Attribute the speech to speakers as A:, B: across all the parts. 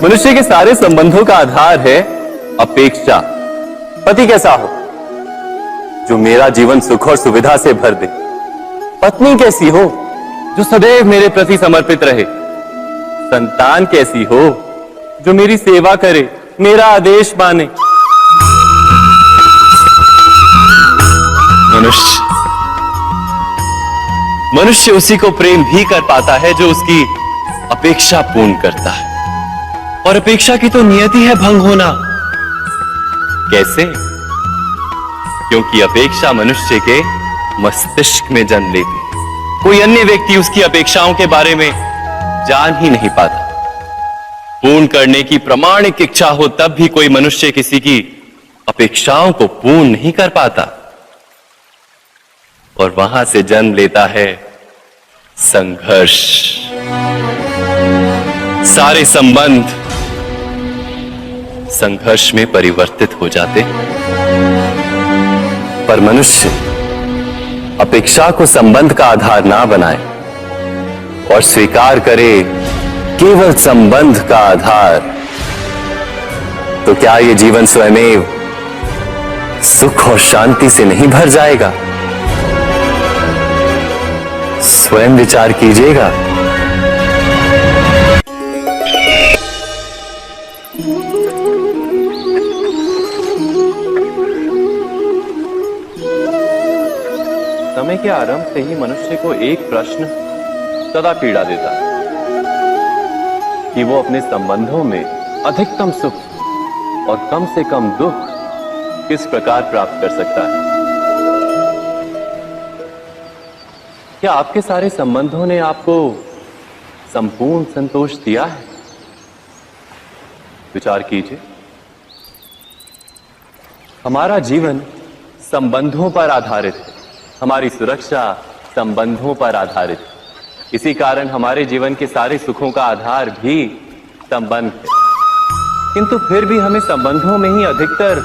A: मनुष्य के सारे संबंधों का आधार है अपेक्षा। पति कैसा हो जो मेरा जीवन सुख और सुविधा से भर दे। पत्नी कैसी हो जो सदैव मेरे प्रति समर्पित रहे। संतान कैसी हो जो मेरी सेवा करे, मेरा आदेश माने। मनुष्य उसी को प्रेम भी कर पाता है जो उसकी अपेक्षा पूर्ण करता है, और अपेक्षा की तो नियति है भंग होना। कैसे? क्योंकि अपेक्षा मनुष्य के मस्तिष्क में जन्म लेती है। कोई अन्य व्यक्ति उसकी अपेक्षाओं के बारे में जान ही नहीं पाता। पूर्ण करने की प्रामाणिक इच्छा हो तब भी कोई मनुष्य किसी की अपेक्षाओं को पूर्ण नहीं कर पाता, और वहां से जन्म लेता है संघर्ष। सारे संबंध संघर्ष में परिवर्तित हो जाते हैं। पर मनुष्य अपेक्षा को संबंध का आधार ना बनाए और स्वीकार करे केवल संबंध का आधार, तो क्या ये जीवन स्वयमेव सुख और शांति से नहीं भर जाएगा? स्वयं विचार कीजिएगा। समय के आरंभ से ही मनुष्य को एक प्रश्न सदा पीड़ा देता है कि वो अपने संबंधों में अधिकतम सुख और कम से कम दुख किस प्रकार प्राप्त कर सकता है। क्या आपके सारे संबंधों ने आपको संपूर्ण संतोष दिया है? विचार कीजिए। हमारा जीवन संबंधों पर आधारित है। हमारी सुरक्षा संबंधों पर आधारित है। इसी कारण हमारे जीवन के सारे सुखों का आधार भी संबंध है। किंतु फिर भी हमें संबंधों में ही अधिकतर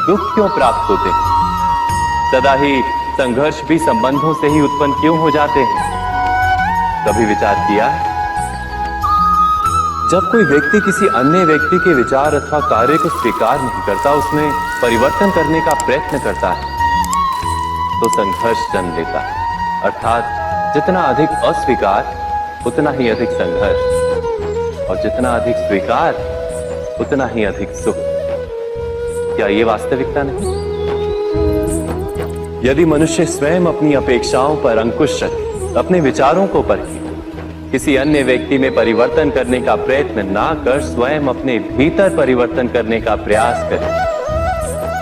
A: दुख क्यों प्राप्त होते हैं? सदा ही संघर्ष भी संबंधों से ही उत्पन्न क्यों हो जाते हैं? कभी विचार किया है? जब कोई व्यक्ति किसी अन्य व्यक्ति के विचार अथवा कार्य को स्वीकार नहीं करता, उसमें परिवर्तन करने का प्रयत्न करता है, तो संघर्ष जन्म लेता है। अर्थात जितना अधिक अस्वीकार उतना ही अधिक संघर्ष, और जितना अधिक स्वीकार उतना ही अधिक सुख। क्या ये वास्तविकता नहीं? यदि मनुष्य स्वयं अपनी अपेक्षाओं पर अंकुश रखे, अपने विचारों को परखे, किसी अन्य व्यक्ति में परिवर्तन करने का प्रयत्न ना कर स्वयं अपने भीतर परिवर्तन करने का प्रयास करे,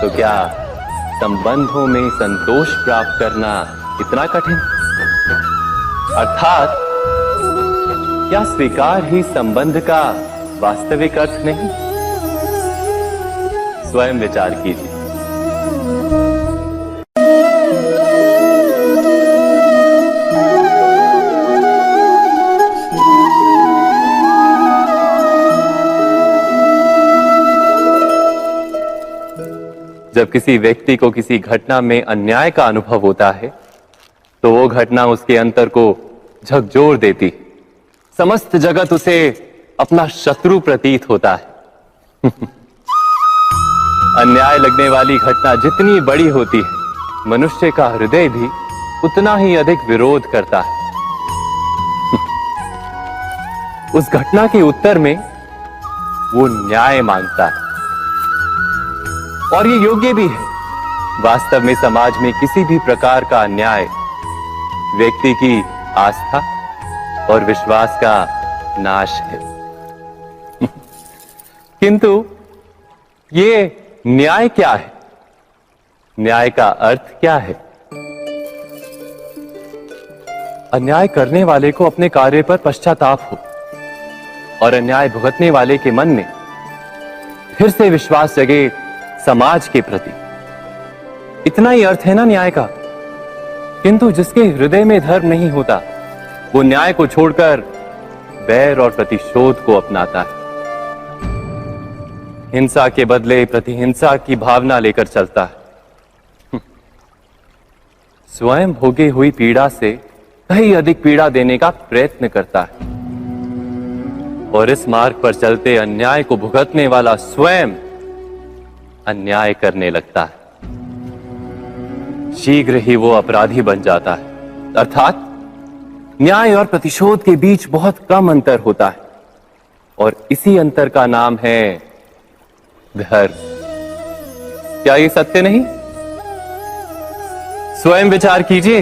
A: तो क्या संबंधों में संतोष प्राप्त करना इतना कठिन? अर्थात क्या स्वीकार ही संबंध का वास्तविक अर्थ नहीं? स्वयं विचार कीजिए। जब किसी व्यक्ति को किसी घटना में अन्याय का अनुभव होता है, तो वो घटना उसके अंतर को झकझोर देती। समस्त जगत उसे अपना शत्रु प्रतीत होता है। अन्याय लगने वाली घटना जितनी बड़ी होती है, मनुष्य का हृदय भी उतना ही अधिक विरोध करता है। उस घटना के उत्तर में वो न्याय मांगता है, और ये योग्य भी है। वास्तव में समाज में किसी भी प्रकार का अन्याय व्यक्ति की आस्था और विश्वास का नाश है। किंतु ये न्याय क्या है? न्याय का अर्थ क्या है? अन्याय करने वाले को अपने कार्य पर पश्चाताप हो, और अन्याय भुगतने वाले के मन में फिर से विश्वास जगे समाज के प्रति। इतना ही अर्थ है ना न्याय का। किंतु जिसके हृदय में धर्म नहीं होता, वो न्याय को छोड़कर बैर और प्रतिशोध को अपनाता है। हिंसा के बदले प्रतिहिंसा की भावना लेकर चलता है। स्वयं भोगी हुई पीड़ा से कहीं अधिक पीड़ा देने का प्रयत्न करता है, और इस मार्ग पर चलते अन्याय को भुगतने वाला स्वयं अन्याय करने लगता है। शीघ्र ही वो अपराधी बन जाता है। अर्थात न्याय और प्रतिशोध के बीच बहुत कम अंतर होता है और इसी अंतर का नाम है धर्म। क्या ये सत्य नहीं? स्वयं विचार कीजिए।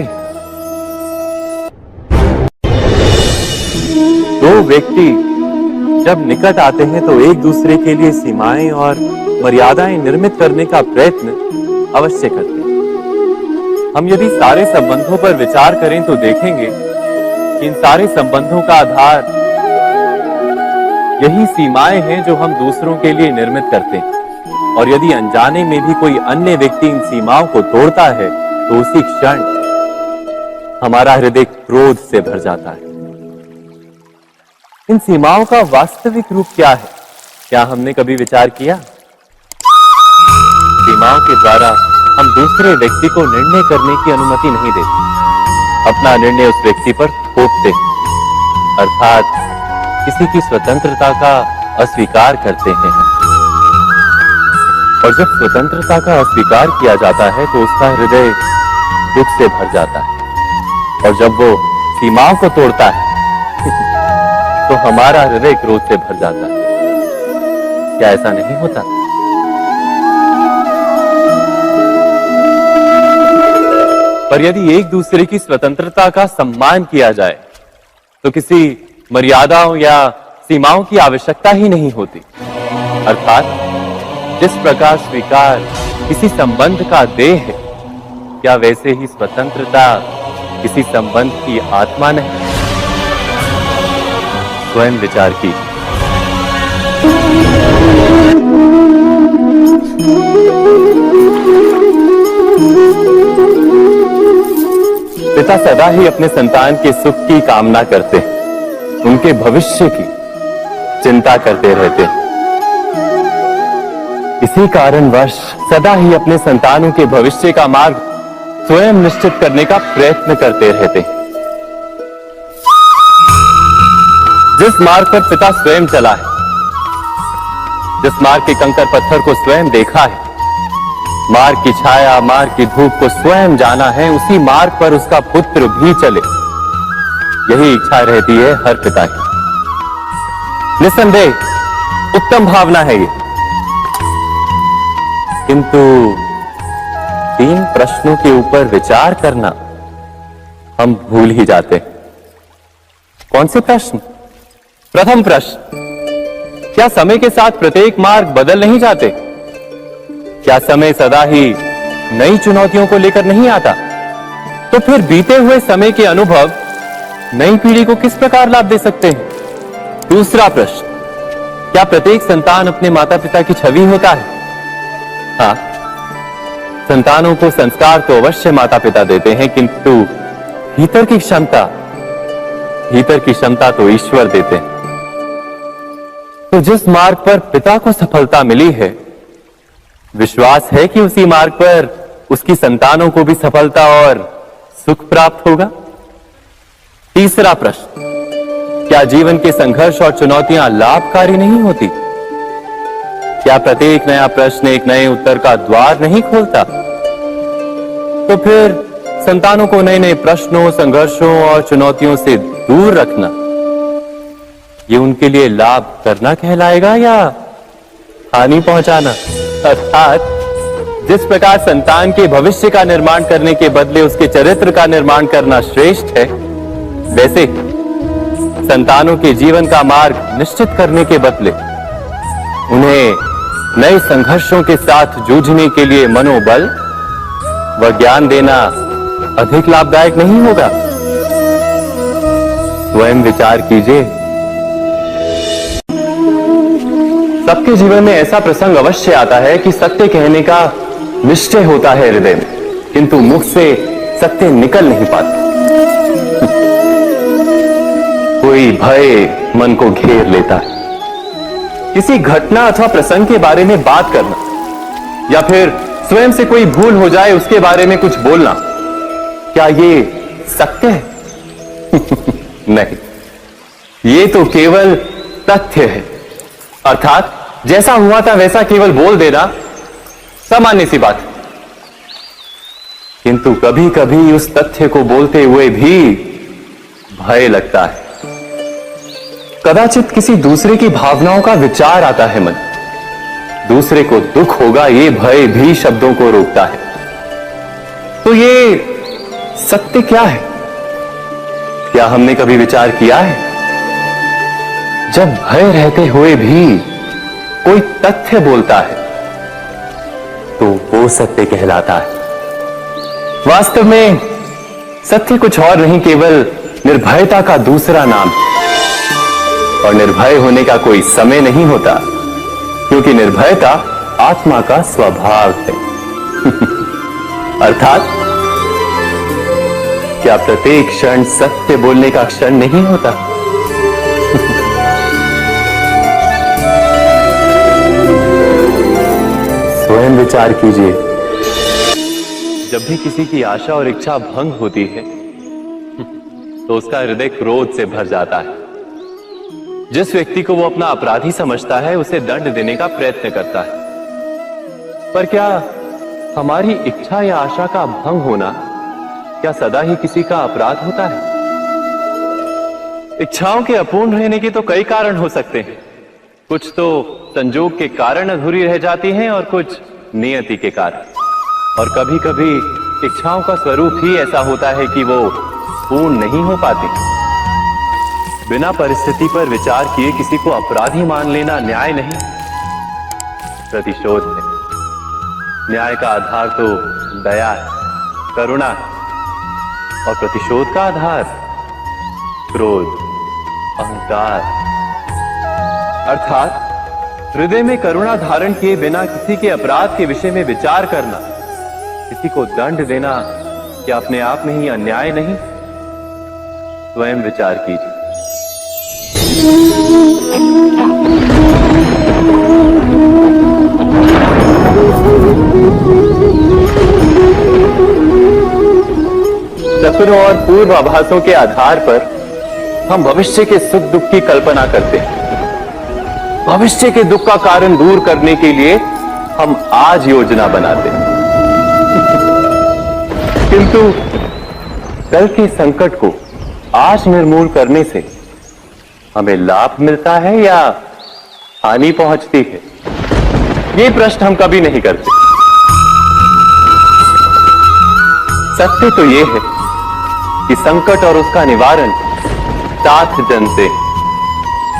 A: दो व्यक्ति जब निकट आते हैं तो एक दूसरे के लिए सीमाएं और मर्यादाएं निर्मित करने का प्रयत्न अवश्य करते हैं। हम यदि सारे संबंधों पर विचार करें तो देखेंगे कि इन सारे संबंधों का आधार यही सीमाएं हैं जो हम दूसरों के लिए निर्मित करते हैं। और यदि अनजाने में भी कोई अन्य व्यक्ति इन सीमाओं को तोड़ता है तो उसी क्षण हमारा हृदय क्रोध से भर जाता है। इन सीमाओं का वास्तविक रूप क्या है? क्या हमने कभी विचार किया? सीमाओं के द्वारा हम दूसरे व्यक्ति को निर्णय करने की अनुमति नहीं देते। अपना निर्णय उस व्यक्ति पर थोपते हैं, अर्थात किसी की स्वतंत्रता का अस्वीकार करते हैं। और जब स्वतंत्रता का अस्वीकार किया जाता है तो उसका हृदय दुख से भर जाता है। और जब वो सीमाओं को तोड़ता है तो हमारा हृदय क्रोध से भर जाता है। क्या ऐसा नहीं होता? पर यदि एक दूसरे की स्वतंत्रता का सम्मान किया जाए तो किसी मर्यादाओं या सीमाओं की आवश्यकता ही नहीं होती। अर्थात जिस प्रकार स्वीकार किसी संबंध का देह है, क्या वैसे ही स्वतंत्रता किसी संबंध की आत्मा नहीं? स्वयं विचार कीजिए। पिता सदा ही अपने संतान के सुख की कामना करते हैं, उनके भविष्य की चिंता करते रहते हैं। इसी कारणवश सदा ही अपने संतानों के भविष्य का मार्ग स्वयं निश्चित करने का प्रयत्न करते रहते हैं। जिस मार्ग पर पिता स्वयं चला है, जिस मार्ग के कंकर पत्थर को स्वयं देखा है, मार्ग की छाया, मार्ग की धूप को स्वयं जाना है, उसी मार्ग पर उसका पुत्र भी चले, यही इच्छा रहती है हर पिता की। निसंदेह उत्तम भावना है ये। किंतु 3 प्रश्नों के ऊपर विचार करना हम भूल ही जाते हैं। कौन से प्रश्न? प्रथम प्रश्न, क्या समय के साथ प्रत्येक मार्ग बदल नहीं जाते? क्या समय सदा ही नई चुनौतियों को लेकर नहीं आता? तो फिर बीते हुए समय के अनुभव नई पीढ़ी को किस प्रकार लाभ दे सकते हैं? दूसरा प्रश्न, क्या प्रत्येक संतान अपने माता पिता की छवि होता है? हाँ, संतानों को संस्कार तो अवश्य माता पिता देते हैं, किंतु भीतर की क्षमता तो ईश्वर देते हैं। तो जिस मार्ग पर पिता को सफलता मिली है, विश्वास है कि उसी मार्ग पर उसकी संतानों को भी सफलता और सुख प्राप्त होगा। तीसरा प्रश्न, क्या जीवन के संघर्ष और चुनौतियां लाभकारी नहीं होती? क्या प्रत्येक नया प्रश्न एक नए उत्तर का द्वार नहीं खोलता? तो फिर संतानों को नए नए प्रश्नों, संघर्षों और चुनौतियों से दूर रखना, ये उनके लिए लाभ करना कहलाएगा या हानि पहुंचाना? अर्थात जिस प्रकार संतान के भविष्य का निर्माण करने के बदले उसके चरित्र का निर्माण करना श्रेष्ठ है, वैसे संतानों के जीवन का मार्ग निश्चित करने के बदले उन्हें नए संघर्षों के साथ जूझने के लिए मनोबल व ज्ञान देना अधिक लाभदायक नहीं होगा? स्वयं विचार कीजिए। सबके जीवन में ऐसा प्रसंग अवश्य आता है कि सत्य कहने का निश्चय होता है हृदय में, किंतु मुख से सत्य निकल नहीं पाता। कोई भय मन को घेर लेता है। किसी घटना अथवा प्रसंग के बारे में बात करना या फिर स्वयं से कोई भूल हो जाए उसके बारे में कुछ बोलना, क्या ये सत्य है? नहीं, ये तो केवल तथ्य है, अर्थात जैसा हुआ था वैसा केवल बोल देना सामान्य सी बात है। किंतु कभी कभी उस तथ्य को बोलते हुए भी भय लगता है। कदाचित किसी दूसरे की भावनाओं का विचार आता है मन, दूसरे को दुख होगा ये भय भी शब्दों को रोकता है। तो ये सत्य क्या है? क्या हमने कभी विचार किया है? जब भय रहते हुए भी कोई तथ्य बोलता है तो वो सत्य कहलाता है। वास्तव में सत्य कुछ और नहीं, केवल निर्भयता का दूसरा नाम है। और निर्भय होने का कोई समय नहीं होता, क्योंकि निर्भयता आत्मा का स्वभाव है। अर्थात क्या प्रत्येक क्षण सत्य बोलने का क्षण नहीं होता? स्वयं विचार कीजिए। जब भी किसी की आशा और इच्छा भंग होती है तो उसका हृदय क्रोध से भर जाता है। जिस व्यक्ति को वो अपना अपराधी समझता है उसे दंड देने का प्रयत्न करता है। पर क्या हमारी इच्छा या आशा का भंग होना क्या सदा ही किसी का अपराध होता है? इच्छाओं के अपूर्ण रहने के तो कई कारण हो सकते हैं। कुछ तो संजोग के कारण अधूरी रह जाती हैं और कुछ नियति के कारण। और कभी कभी इच्छाओं का स्वरूप ही ऐसा होता है कि वो पूर्ण नहीं हो पाती। बिना परिस्थिति पर विचार किए किसी को अपराधी मान लेना न्याय नहीं, प्रतिशोध है। न्याय का आधार तो दया है, करुणा है, और प्रतिशोध का आधार क्रोध, अहंकार। अर्थात हृदय में करुणा धारण किए बिना किसी के अपराध के विषय में विचार करना, किसी को दंड देना, क्या अपने आप में ही अन्याय नहीं? स्वयं विचार कीजिए। सपनों और पूर्वाभासों के आधार पर हम भविष्य के सुख दुख की कल्पना करते हैं। भविष्य के दुख का कारण दूर करने के लिए हम आज योजना बनाते हैं। किंतु कल के संकट को आज निर्मूल करने से हमें लाभ मिलता है या हानि पहुंचती है? ये प्रश्न हम कभी नहीं करते। सत्य तो यह है कि संकट और उसका निवारण साथ जन से,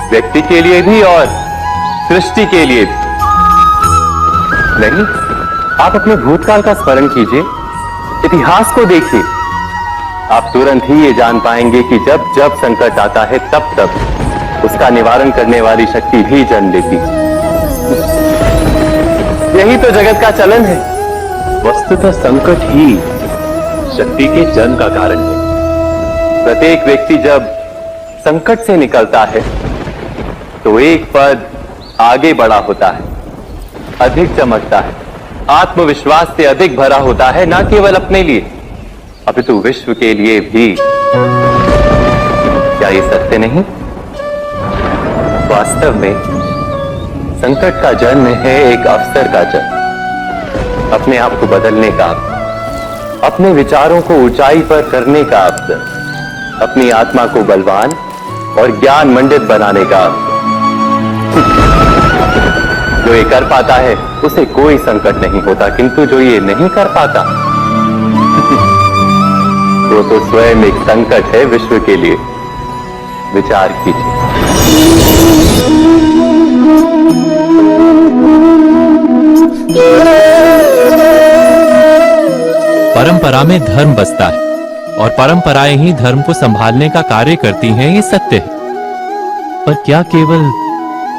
A: व्यक्ति के लिए भी और सृष्टि के लिए भी। नहीं, आप अपने भूतकाल का स्मरण कीजिए, इतिहास को देखिए। आप तुरंत ही ये जान पाएंगे कि जब जब संकट आता है तब तब उसका निवारण करने वाली शक्ति भी जन्म लेती है। यही तो जगत का चलन है। वस्तुतः संकट ही शक्ति के जन्म का कारण है। प्रत्येक व्यक्ति जब संकट से निकलता है तो एक पद आगे बढ़ा होता है, अधिक चमकता है, आत्मविश्वास से अधिक भरा होता है, न केवल अपने लिए अपितु विश्व के लिए भी। क्या ये सत्य नहीं? वास्तव में संकट का जन्म है एक अवसर का जन्म, अपने आप को बदलने का, अपने विचारों को ऊंचाई पर करने का अवसर, अपनी आत्मा को बलवान और ज्ञान मंडित बनाने का अवसर। जो ये कर पाता है उसे कोई संकट नहीं होता, किंतु जो ये नहीं कर पाता वो तो स्वयं एक संकट है विश्व के लिए। विचार कीजिए।
B: परंपरा में धर्म बसता है और परंपराएं ही धर्म को संभालने का कार्य करती हैं, ये सत्य है। पर क्या केवल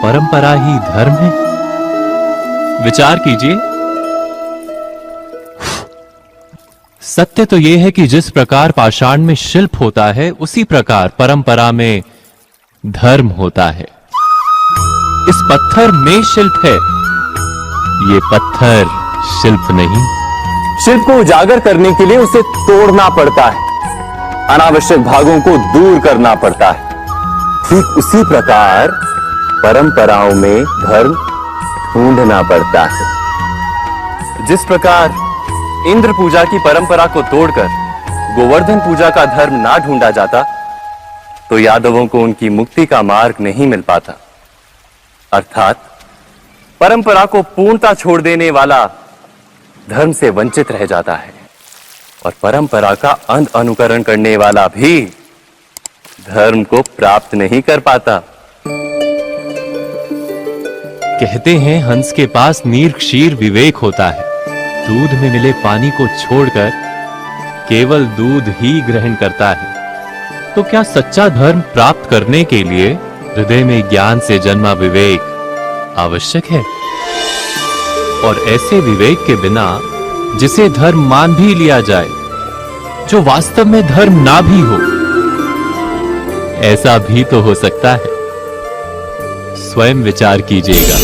B: परंपरा ही धर्म है? विचार कीजिए। सत्य तो यह है कि जिस प्रकार पाषाण में शिल्प होता है उसी प्रकार परंपरा में धर्म होता है। इस पत्थर में शिल्प है, ये पत्थर शिल्प नहीं।
A: शिल्प को उजागर करने के लिए उसे तोड़ना पड़ता है, अनावश्यक भागों को दूर करना पड़ता है। ठीक उसी प्रकार परंपराओं में धर्म ढूंढना पड़ता है। जिस प्रकार इंद्र पूजा की परंपरा को तोड़कर गोवर्धन पूजा का धर्म ना ढूंढा जाता, तो यादवों को उनकी मुक्ति का मार्ग नहीं मिल पाता। अर्थात परंपरा को पूर्णता छोड़ देने वाला धर्म से वंचित रह जाता है, और परंपरा का अंध अनुकरण करने वाला भी धर्म को प्राप्त नहीं कर पाता।
B: कहते हैं हंस के पास नीर क्षीर विवेक होता है, दूध में मिले पानी को छोड़कर केवल दूध ही ग्रहण करता है। तो क्या सच्चा धर्म प्राप्त करने के लिए हृदय में ज्ञान से जन्मा विवेक आवश्यक है? और ऐसे विवेक के बिना जिसे धर्म मान भी लिया जाए, जो वास्तव में धर्म ना भी हो, ऐसा भी तो हो सकता है। स्वयं विचार कीजिएगा।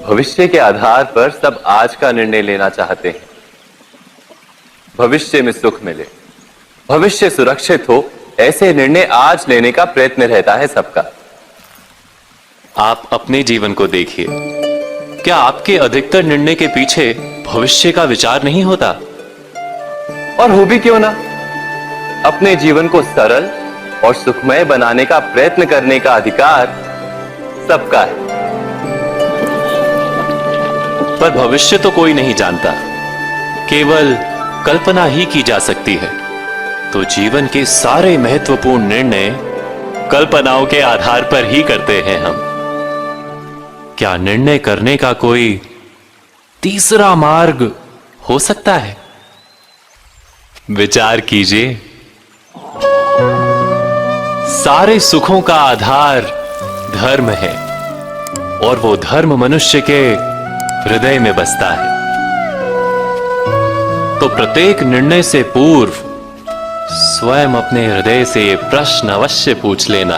A: भविष्य के आधार पर सब आज का निर्णय लेना चाहते हैं। भविष्य में सुख मिले, भविष्य सुरक्षित हो, ऐसे निर्णय आज लेने का प्रयत्न रहता है सबका।
B: आप अपने जीवन को देखिए, क्या आपके अधिकतर निर्णय के पीछे भविष्य का विचार नहीं होता?
A: और हो भी क्यों ना, अपने जीवन को सरल और सुखमय बनाने का प्रयत्न करने का अधिकार सबका है।
B: पर भविष्य तो कोई नहीं जानता, केवल कल्पना ही की जा सकती है। तो जीवन के सारे महत्वपूर्ण निर्णय कल्पनाओं के आधार पर ही करते हैं हम। क्या निर्णय करने का कोई तीसरा मार्ग हो सकता है? विचार कीजिए। सारे सुखों का आधार धर्म है, और वो धर्म मनुष्य के हृदय में बसता है। तो प्रत्येक निर्णय से पूर्व स्वयं अपने हृदय से ये प्रश्न अवश्य पूछ लेना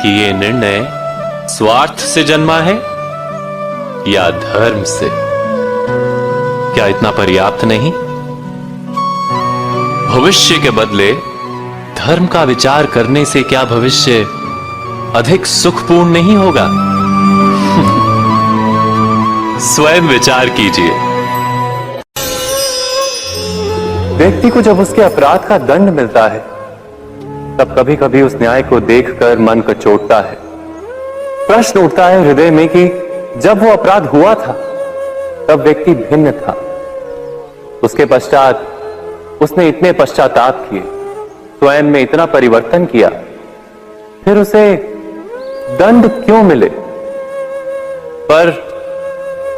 B: कि ये निर्णय स्वार्थ से जन्मा है या धर्म से। क्या इतना पर्याप्त नहीं? भविष्य के बदले धर्म का विचार करने से क्या भविष्य अधिक सुखपूर्ण नहीं होगा? स्वयं विचार कीजिए।
A: व्यक्ति को जब उसके अपराध का दंड मिलता है, तब कभी कभी उस न्याय को देखकर मन कचोटता है। प्रश्न उठता है हृदय में कि जब वो अपराध हुआ था, तब व्यक्ति भिन्न था। उसके पश्चात उसने इतने पश्चाताप किए, स्वयं में इतना परिवर्तन किया, फिर उसे दंड क्यों मिले? पर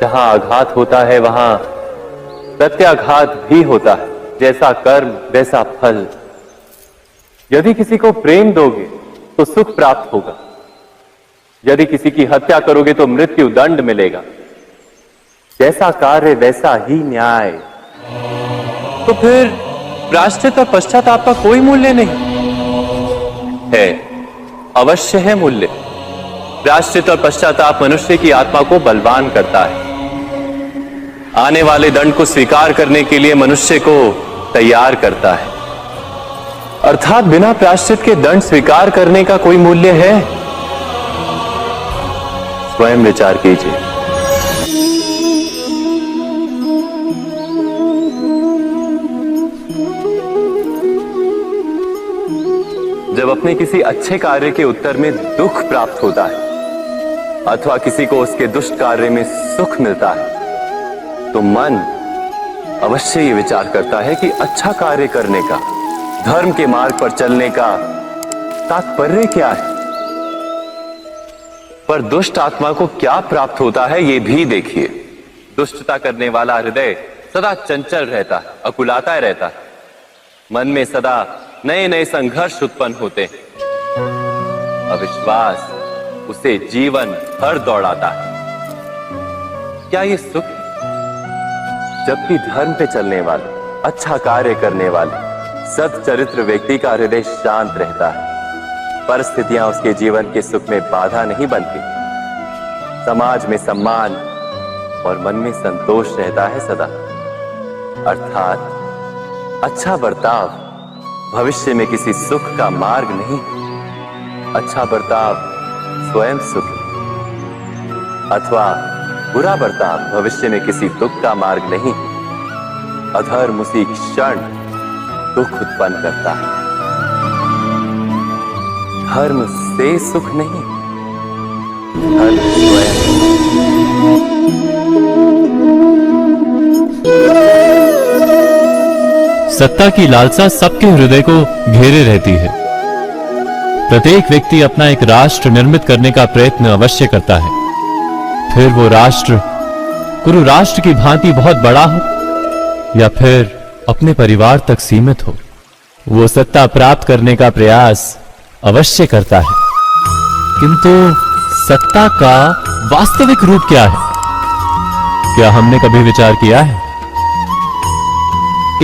A: जहां आघात होता है, वहां प्रत्याघात भी होता है। जैसा कर्म वैसा फल। यदि किसी को प्रेम दोगे तो सुख प्राप्त होगा, यदि किसी की हत्या करोगे तो मृत्यु दंड मिलेगा। जैसा कार्य वैसा ही न्याय। तो फिर प्रायश्चित और पश्चाताप का कोई मूल्य नहीं है? अवश्य है मूल्य। प्रायश्चित और पश्चाताप मनुष्य की आत्मा को बलवान करता है, आने वाले दंड को स्वीकार करने के लिए मनुष्य को तैयार करता है। अर्थात बिना प्रायश्चित के दंड स्वीकार करने का कोई मूल्य है? स्वयं विचार कीजिए। जब अपने किसी अच्छे कार्य के उत्तर में दुख प्राप्त होता है, अथवा किसी को उसके दुष्ट कार्य में सुख मिलता है, तो मन अवश्य ये विचार करता है कि अच्छा कार्य करने का, धर्म के मार्ग पर चलने का तात्पर्य क्या है। पर दुष्ट आत्मा को क्या प्राप्त होता है, ये भी देखिए। दुष्टता करने वाला हृदय सदा चंचल रहता है, अकुलाता रहता है। मन में सदा नए नए संघर्ष उत्पन्न होते हैं। अविश्वास उसे जीवन भर दौड़ाता है। क्या ये सुख है? जबकि धर्म पे चलने वाले, अच्छा कार्य करने वाले, सच्चरित्र व्यक्ति का हृदय शांत रहता है। परिस्थितियां उसके जीवन के सुख में बाधा नहीं बनती। समाज में सम्मान और मन में संतोष रहता है सदा। अर्थात अच्छा बर्ताव भविष्य में किसी सुख का मार्ग नहीं। अच्छा बर्ताव स्वयं सुख है, अथवा बुरा बर्ताव भविष्य में किसी दुख का मार्ग नहीं। अधर्म उसी क्षण दुख उत्पन्न करता है। धर्म से सुख नहीं, धर्म स्वयं।
B: सत्ता की लालसा सबके हृदय को घेरे रहती है। प्रत्येक व्यक्ति अपना एक राष्ट्र निर्मित करने का प्रयत्न अवश्य करता है। फिर वो राष्ट्र कुरु राष्ट्र की भांति बहुत बड़ा हो या फिर अपने परिवार तक सीमित हो, वो सत्ता प्राप्त करने का प्रयास अवश्य करता है। किंतु सत्ता का वास्तविक रूप क्या है? क्या हमने कभी विचार किया है?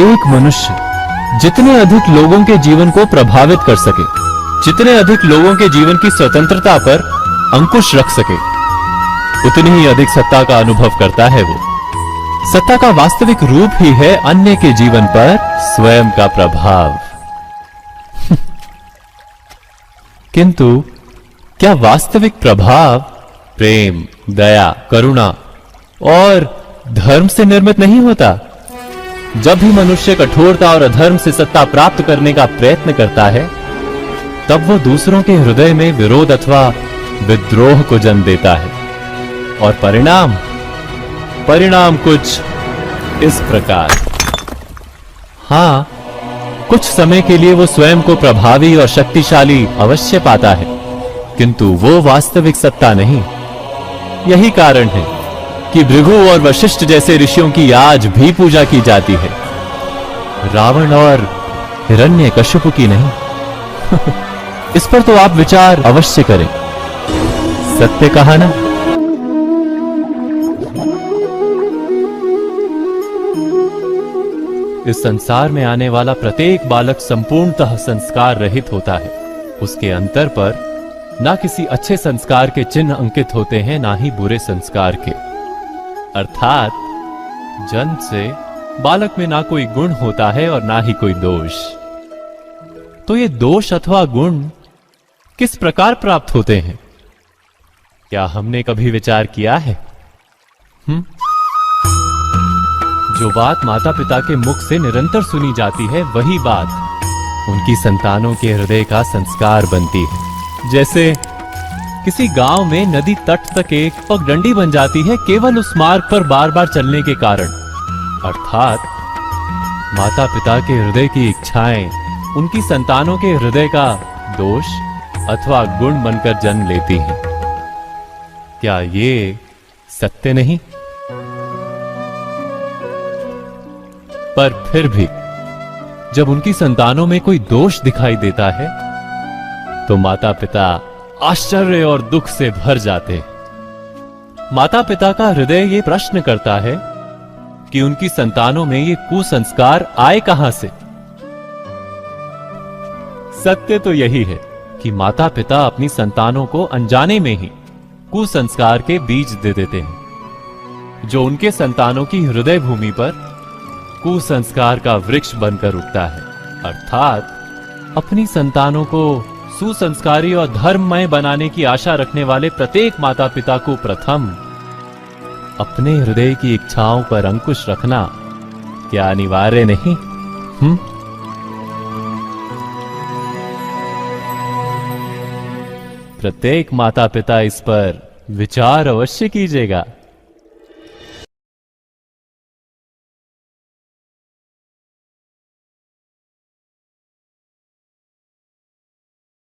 B: एक मनुष्य जितने अधिक लोगों के जीवन को प्रभावित कर सके, जितने अधिक लोगों के जीवन की स्वतंत्रता पर अंकुश रख सके, उतनी ही अधिक सत्ता का अनुभव करता है वो। सत्ता का वास्तविक रूप ही है अन्य के जीवन पर स्वयं का प्रभाव। किंतु क्या वास्तविक प्रभाव प्रेम, दया, करुणा और धर्म से निर्मित नहीं होता? जब भी मनुष्य कठोरता और अधर्म से सत्ता प्राप्त करने का प्रयत्न करता है, तब वो दूसरों के हृदय में विरोध अथवा विद्रोह को जन्म देता है। और परिणाम कुछ इस प्रकार। हां, कुछ समय के लिए वो स्वयं को प्रभावी और शक्तिशाली अवश्य पाता है, किंतु वो वास्तविक सत्ता नहीं। यही कारण है कि भृगु और वशिष्ठ जैसे ऋषियों की आज भी पूजा की जाती है, रावण और हिरण्यकशिपु की नहीं। इस पर तो आप विचार अवश्य करें। सत्य कहा ना? इस संसार में आने वाला प्रत्येक बालक संपूर्णतः संस्कार रहित होता है। उसके अंतर पर ना किसी अच्छे संस्कार के चिन्ह अंकित होते हैं, ना ही बुरे संस्कार के। अर्थात जन्म से बालक में ना कोई गुण होता है और ना ही कोई दोष। तो ये दोष अथवा गुण किस प्रकार प्राप्त होते हैं? क्या हमने कभी विचार किया है? जो बात माता पिता के मुख से निरंतर सुनी जाती है, वही बात उनकी संतानों के हृदय का संस्कार बनती है। जैसे किसी गांव में नदी तट तक एक पगडंडी बन जाती है केवल उस मार्ग पर बार बार चलने के कारण। अर्थात माता पिता के हृदय की इच्छाएं उनकी संतानों के हृदय का दोष अथवा गुण बनकर जन्म लेती हैं। क्या ये सत्य नहीं? पर फिर भी जब उनकी संतानों में कोई दोष दिखाई देता है, तो माता पिता आश्चर्य और दुख से भर जाते। माता पिता का हृदय ये प्रश्न करता है कि उनकी संतानों में ये कुसंस्कार आए कहां से? सत्य तो यही है कि माता पिता अपनी संतानों को अनजाने में ही कुसंस्कार के बीज दे देते हैं, जो उनके संतानों की हृदय भूमि पर कुसंस्कार का वृक्ष बनकर उगता है। अर्थात अपनी संतानों को सुसंस्कारी और धर्ममय बनाने की आशा रखने वाले प्रत्येक माता पिता को प्रथम अपने हृदय की इच्छाओं पर अंकुश रखना क्या अनिवार्य नहीं? प्रत्येक माता पिता इस पर विचार अवश्य कीजिएगा।